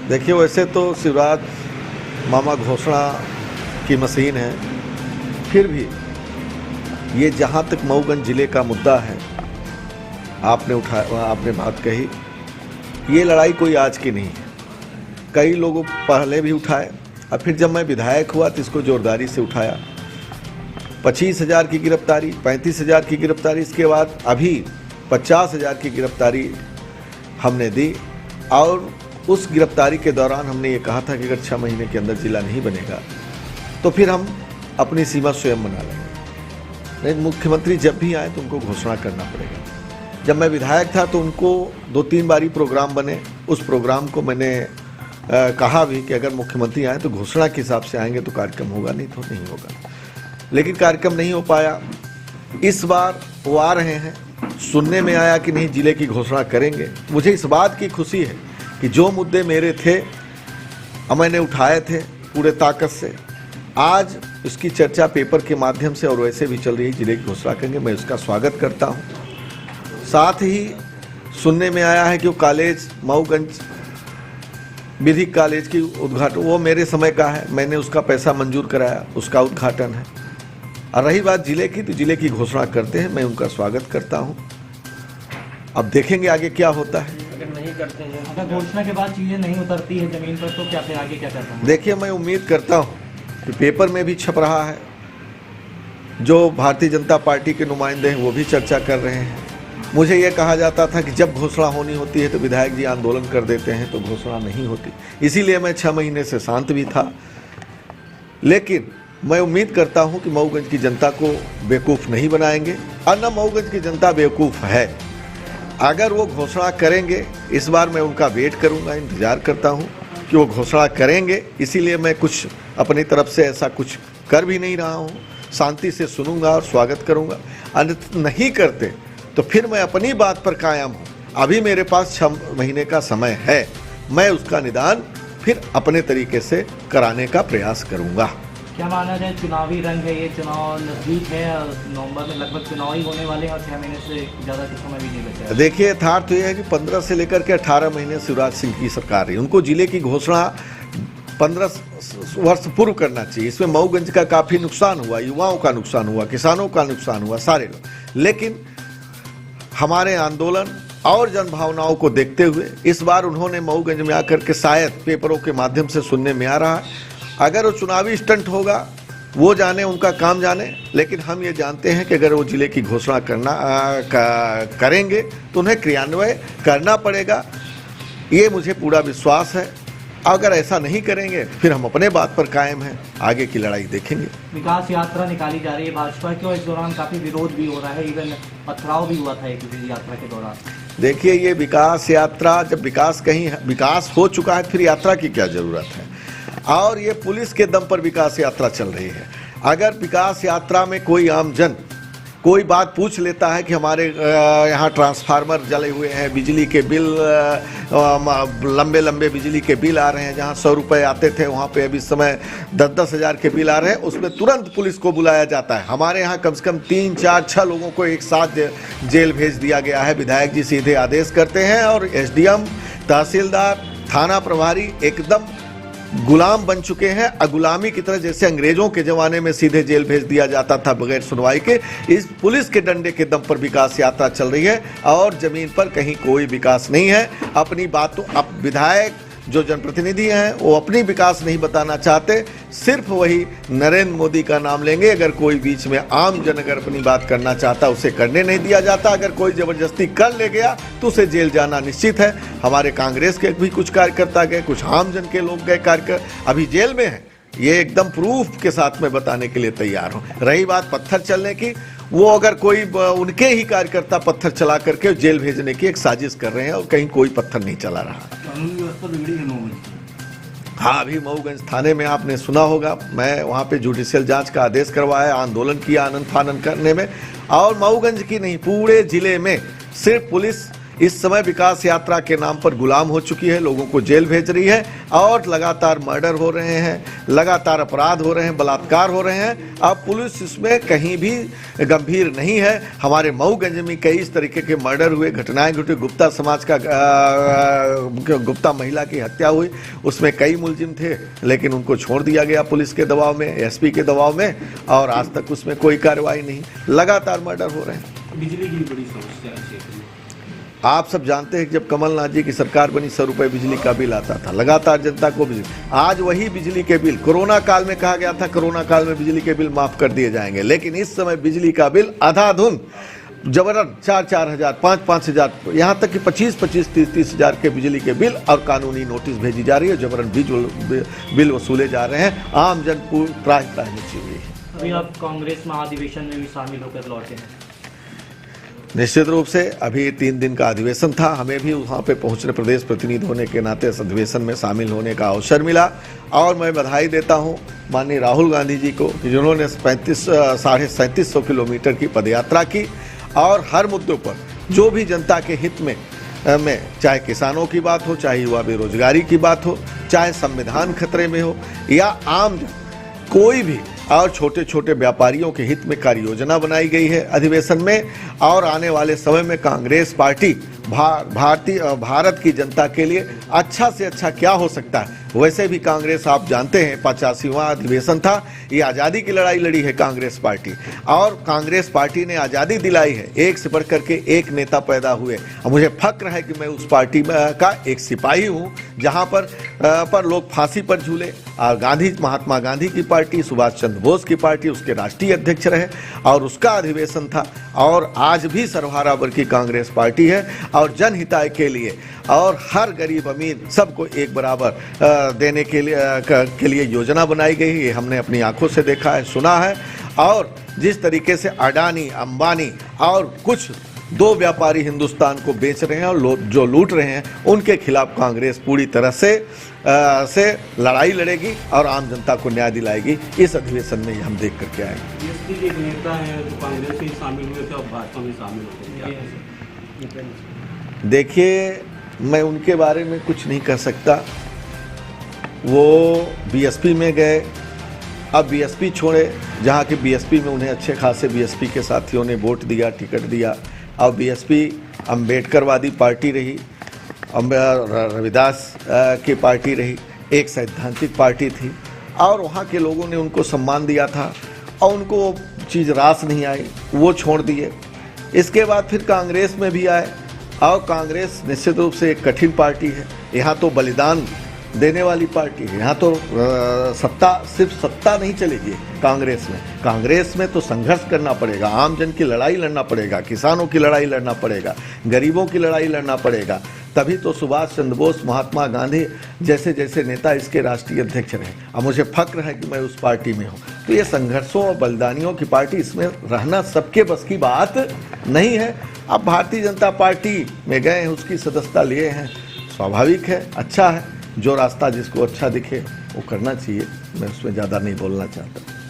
देखिए, वैसे तो शिवराज मामा घोषणा की मशीन है, फिर भी ये जहाँ तक मऊगंज ज़िले का मुद्दा है, आपने बात कही, ये लड़ाई कोई आज की नहीं है। कई लोगों पहले भी उठाए और फिर जब मैं विधायक हुआ तो इसको जोरदारी से उठाया। 25,000 की गिरफ्तारी, 35,000 की गिरफ्तारी, इसके बाद अभी 50,000 की गिरफ्तारी हमने दी। और उस गिरफ्तारी के दौरान हमने ये कहा था कि अगर 6 महीने के अंदर ज़िला नहीं बनेगा तो फिर हम अपनी सीमा स्वयं बना लेंगे। लेकिन मुख्यमंत्री जब भी आए तो उनको घोषणा करना पड़ेगा। जब मैं विधायक था तो उनको 2-3 बारी प्रोग्राम बने, उस प्रोग्राम को मैंने कहा भी कि अगर मुख्यमंत्री आए तो घोषणा के हिसाब से आएंगे तो कार्यक्रम होगा, नहीं तो नहीं होगा। लेकिन कार्यक्रम नहीं हो पाया। इस बार वो आ रहे हैं, सुनने में आया कि नहीं जिले की घोषणा करेंगे। मुझे इस बात की खुशी है कि जो मुद्दे मेरे थे मैंने उठाए थे पूरे ताकत से, आज उसकी चर्चा पेपर के माध्यम से और वैसे भी चल रही है, जिले की घोषणा करेंगे। मैं उसका स्वागत करता हूँ। साथ ही सुनने में आया है कि वो कॉलेज मऊगंज विधिक कॉलेज की उद्घाटन वो मेरे समय का है, मैंने उसका पैसा मंजूर कराया, उसका उद्घाटन है। और रही बात जिले की, तो जिले की घोषणा करते हैं, मैं उनका स्वागत करता हूं। अब देखेंगे आगे क्या होता है। अगर नहीं करते हैं, अगर घोषणा के बाद चीजें नहीं उतरती है जमीन पर तो क्या फिर आगे क्या करना है? देखिए, मैं उम्मीद करता हूं कि पेपर में भी छप रहा है, जो भारतीय जनता पार्टी के नुमाइंदे हैं वो भी चर्चा कर रहे हैं। मुझे ये कहा जाता था कि जब घोषणा होनी होती है तो विधायक जी आंदोलन कर देते हैं, तो घोषणा नहीं होती। इसीलिए मैं 6 महीने से शांत भी था। लेकिन मैं उम्मीद करता हूं कि मऊगंज की जनता को बेवकूफ़ नहीं बनाएंगे, और न मऊगंज की जनता बेवकूफ़ है। अगर वो घोषणा करेंगे, इस बार मैं उनका वेट करूंगा, इंतज़ार करता हूं कि वो घोषणा करेंगे। इसीलिए मैं कुछ अपनी तरफ से ऐसा कुछ कर भी नहीं रहा हूं, शांति से सुनूंगा और स्वागत करूंगा। अन्यथा नहीं करते तो फिर मैं अपनी बात पर कायम हूँ। अभी मेरे पास 6 महीने का समय है, मैं उसका निदान फिर अपने तरीके से कराने का प्रयास करूँगा। क्या माना जाए, चुनावी रंग है, ये चुनाव नजदीक है, नवंबर में लगभग चुनाव ही होने वाले हैं और 6 महीने से ज़्यादा का समय भी नहीं बचा है। देखिए, यथार्थ तो ये है कि 15 से लेकर के 18 महीने शिवराज सिंह की सरकार रही, उनको जिले की घोषणा 15 वर्ष पूर्व करना चाहिए। इसमें मऊगंज का काफ़ी नुकसान हुआ, युवाओं का नुकसान हुआ, किसानों का नुकसान हुआ, सारे लोग। लेकिन हमारे आंदोलन और जनभावनाओं को देखते हुए इस बार उन्होंने मऊगंज में आकर के, शायद पेपरों के माध्यम से सुनने में आ रहा है, अगर वो चुनावी स्टंट होगा वो जाने, उनका काम जाने। लेकिन हम ये जानते हैं कि अगर वो जिले की घोषणा करेंगे तो उन्हें क्रियान्वयन करना पड़ेगा, ये मुझे पूरा विश्वास है। अगर ऐसा नहीं करेंगे फिर हम अपने बात पर कायम हैं, आगे की लड़ाई देखेंगे। विकास यात्रा निकाली जा रही है भाजपा की और इस दौरान काफी विरोध भी हो रहा है, इवन पथराव भी हुआ था एक यात्रा के दौरान। देखिए, ये विकास यात्रा, जब विकास हो चुका है फिर यात्रा की क्या जरूरत है। और ये पुलिस के दम पर विकास यात्रा चल रही है। अगर विकास यात्रा में कोई आमजन कोई बात पूछ लेता है कि हमारे यहाँ ट्रांसफार्मर जले हुए हैं, बिजली के बिल लंबे बिजली के बिल आ रहे हैं, जहाँ 100 रुपये आते थे वहाँ पे अभी इस समय 10-10 हज़ार के बिल आ रहे हैं, उसमें तुरंत पुलिस को बुलाया जाता है। हमारे यहाँ कम से कम 3, 4, 6 लोगों को एक साथ जेल भेज दिया गया है। विधायक जी सीधे आदेश करते हैं और एसडीएम, तहसीलदार, थाना प्रभारी एकदम गुलाम बन चुके हैं। गुलामी की तरह, जैसे अंग्रेजों के ज़माने में सीधे जेल भेज दिया जाता था बगैर सुनवाई के, इस पुलिस के डंडे के दम पर विकास यात्रा चल रही है और ज़मीन पर कहीं कोई विकास नहीं है। अपनी बात तो अब विधायक जो जनप्रतिनिधि हैं वो अपनी विकास नहीं बताना चाहते, सिर्फ वही नरेंद्र मोदी का नाम लेंगे। अगर कोई बीच में आम जन अगर अपनी बात करना चाहता उसे करने नहीं दिया जाता। अगर कोई ज़बरदस्ती कर ले गया तो उसे जेल जाना निश्चित है। हमारे कांग्रेस के भी कुछ कार्यकर्ता गए, कुछ आम जन के लोग गए, कार्यकर्ता अभी जेल में हैं। ये एकदम प्रूफ के साथ में बताने के लिए तैयार हूँ। रही बात पत्थर चलने की, वो अगर कोई उनके ही कार्यकर्ता पत्थर चला करके जेल भेजने की एक साजिश कर रहे हैं और कहीं कोई पत्थर नहीं चला रहा। कानून व्यवस्था बिगड़ी है मऊगंज। हाँ, अभी मऊगंज थाने में आपने सुना होगा, मैं वहाँ पे जुडिशियल जांच का आदेश करवाया, आंदोलन किया आनन फानन करने में। और मऊगंज की नहीं, पूरे जिले में सिर्फ पुलिस इस समय विकास यात्रा के नाम पर गुलाम हो चुकी है, लोगों को जेल भेज रही है और लगातार मर्डर हो रहे हैं, लगातार अपराध हो रहे हैं, बलात्कार हो रहे हैं। अब पुलिस इसमें कहीं भी गंभीर नहीं है। हमारे मऊगंज में कई इस तरीके के मर्डर हुए, घटनाएं घटी। गुप्ता समाज का गुप्ता महिला की हत्या हुई, उसमें कई मुलजिम थे, लेकिन उनको छोड़ दिया गया पुलिस के दबाव में, एसपी के दबाव में, और आज तक उसमें कोई कार्रवाई नहीं। लगातार मर्डर हो रहे हैं। बिजली की बड़ी समस्या है क्षेत्र में। आप सब जानते हैं कि जब कमलनाथ जी की सरकार बनी 100 रुपए बिजली का बिल आता था, लगातार जनता को बिजली। आज वही बिजली के बिल, कोरोना काल में कहा गया था कोरोना काल में बिजली के बिल माफ कर दिए जाएंगे, लेकिन इस समय बिजली का बिल अंधाधुंध जबरन 4-4 हजार, 5-5 हजार, यहाँ तक कि 25-25, 30-30 हजार के बिजली के बिल और कानूनी नोटिस भेजी जा रही है। जबरन बिल वसूले जा रहे हैं। आम जन को त्राहि मची हुई है। अभी आप कांग्रेस महाधिवेशन में भी शामिल होकर लौटे हैं। निश्चित रूप से अभी 3 दिन का अधिवेशन था, हमें भी वहाँ पे पहुँचने, प्रदेश प्रतिनिधि होने के नाते इस अधिवेशन में शामिल होने का अवसर मिला। और मैं बधाई देता हूँ माननीय राहुल गांधी जी को कि जिन्होंने 3750 किलोमीटर की पदयात्रा की और हर मुद्दों पर जो भी जनता के हित में चाहे किसानों की बात हो, चाहे युवा बेरोजगारी की बात हो, चाहे संविधान खतरे में हो, या आम जन कोई भी और छोटे छोटे व्यापारियों के हित में कार्य योजना बनाई गई है अधिवेशन में। और आने वाले समय में कांग्रेस पार्टी भारत की जनता के लिए अच्छा से अच्छा क्या हो सकता है। वैसे भी कांग्रेस, आप जानते हैं, 85वां अधिवेशन था, ये आज़ादी की लड़ाई लड़ी है कांग्रेस पार्टी, और कांग्रेस पार्टी ने आज़ादी दिलाई है। एक से बढ़ करके एक नेता पैदा हुए, और मुझे फक्र है कि मैं उस पार्टी का एक सिपाही हूँ जहाँ पर लोग फांसी पर झूले। और महात्मा गांधी की पार्टी, सुभाष चंद्र बोस की पार्टी उसके राष्ट्रीय अध्यक्ष रहे, और उसका अधिवेशन था। और आज भी सर्वहारावर की कांग्रेस पार्टी है, और जनहिताय के लिए और हर गरीब अमीर सबको एक बराबर देने के लिए योजना बनाई गई। ये हमने अपनी आंखों से देखा है, सुना है। और जिस तरीके से अडानी, अंबानी और कुछ 2 व्यापारी हिंदुस्तान को बेच रहे हैं और जो लूट रहे हैं, उनके खिलाफ कांग्रेस पूरी तरह से लड़ाई लड़ेगी और आम जनता को न्याय दिलाएगी। इस अधिवेशन में हम देख करके आएंगे। बीएसपी के एक नेता है जो कांग्रेस में शामिल हुए थे और भाजपा में शामिल हो गए। देखिए, मैं उनके बारे में कुछ नहीं कह सकता। वो बीएसपी में गए, अब बीएसपी छोड़े, जहाँ के बीएसपी में उन्हें अच्छे खासे बीएसपी के साथियों ने वोट दिया, टिकट दिया। अब बीएसपी अम्बेडकरवादी पार्टी रही, रविदास की पार्टी रही, एक सैद्धांतिक पार्टी थी, और वहाँ के लोगों ने उनको सम्मान दिया था, और उनको वो चीज़ रास नहीं आई, वो छोड़ दिए। इसके बाद फिर कांग्रेस में भी आए, और कांग्रेस निश्चित रूप से एक कठिन पार्टी है। यहाँ तो बलिदान देने वाली पार्टी है। यहाँ तो सिर्फ सत्ता नहीं चलेगी कांग्रेस में तो संघर्ष करना पड़ेगा, आम जन की लड़ाई लड़ना पड़ेगा, किसानों की लड़ाई लड़ना पड़ेगा, गरीबों की लड़ाई लड़ना पड़ेगा। तभी तो सुभाष चंद्र बोस, महात्मा गांधी जैसे नेता इसके राष्ट्रीय अध्यक्ष रहे। अब मुझे फक्र है कि मैं उस पार्टी में हूँ। तो ये संघर्षों और बलिदानियों की पार्टी, इसमें रहना सबके बस की बात नहीं है। अब भारतीय जनता पार्टी में गए हैं, उसकी सदस्यता लिए हैं, स्वाभाविक है, अच्छा है। जो रास्ता जिसको अच्छा दिखे वो करना चाहिए। मैं उसमें ज़्यादा नहीं बोलना चाहता।